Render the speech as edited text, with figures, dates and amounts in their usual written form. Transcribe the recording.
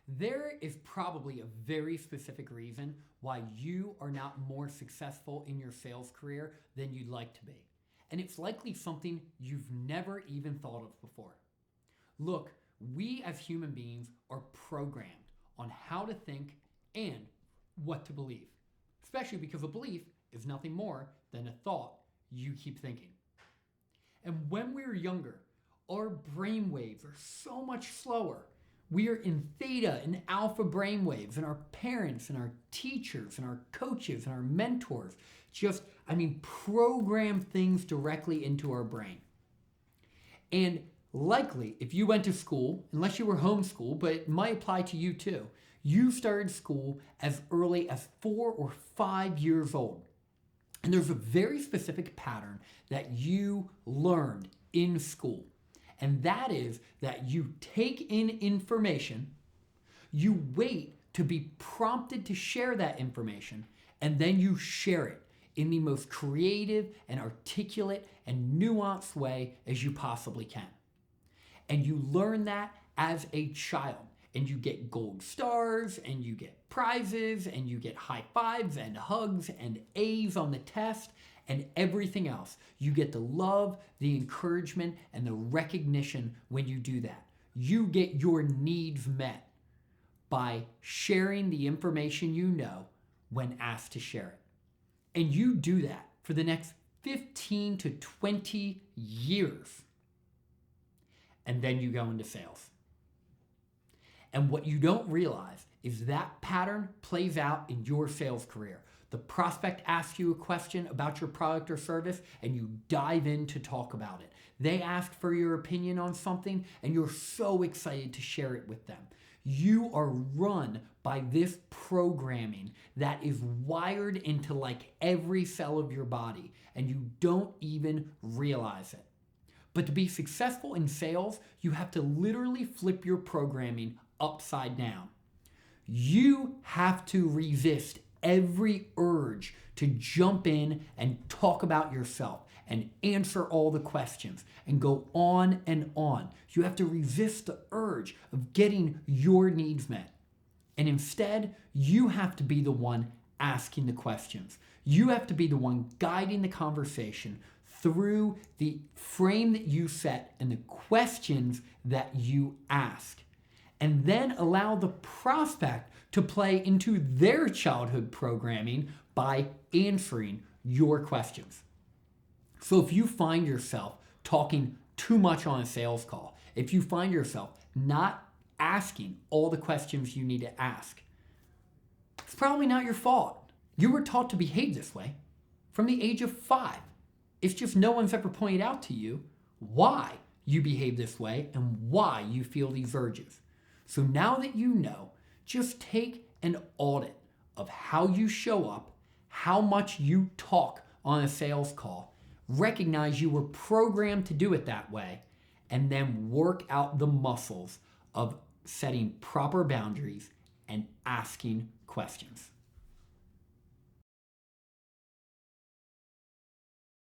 There is probably a very specific reason why you are not more successful in your sales career than you'd like to be. And it's likely something you've never even thought of before. Look, we as human beings are programmed on how to think and what to believe, especially because a belief is nothing more than a thought you keep thinking. And when we're younger, our brain waves are so much slower. We are in theta and alpha brain waves, and our parents and our teachers and our coaches and our mentors program things directly into our brain. And likely, if you went to school, unless you were homeschooled, but it might apply to you too, you started school as early as 4 or 5 years old. And there's a very specific pattern that you learned in school. And that is that you take in information, you wait to be prompted to share that information, and then you share it in the most creative and articulate and nuanced way as you possibly can. And you learn that as a child, and you get gold stars, and you get prizes, and you get high fives and hugs and A's on the test, and everything else. You get the love, the encouragement, and the recognition when you do that. You get your needs met by sharing the information you know when asked to share it. And you do that for the next 15 to 20 years. And then you go into sales. And what you don't realize is that pattern plays out in your sales career. The prospect asks you a question about your product or service, and you dive in to talk about it. They ask for your opinion on something, and you're so excited to share it with them. You are run by this programming that is wired into like every cell of your body, and you don't even realize it. But to be successful in sales, you have to literally flip your programming upside down. You have to resist every urge to jump in and talk about yourself and answer all the questions and go on and on. You have to resist the urge of getting your needs met. And instead, you have to be the one asking the questions. You have to be the one guiding the conversation through the frame that you set and the questions that you ask. And then allow the prospect to play into their childhood programming by answering your questions. So if you find yourself talking too much on a sales call, if you find yourself not asking all the questions you need to ask, it's probably not your fault. You were taught to behave this way from the age of 5. It's just no one's ever pointed out to you why you behave this way and why you feel these urges. So now that you know, just take an audit of how you show up, how much you talk on a sales call, recognize you were programmed to do it that way, and then work out the muscles of setting proper boundaries and asking questions.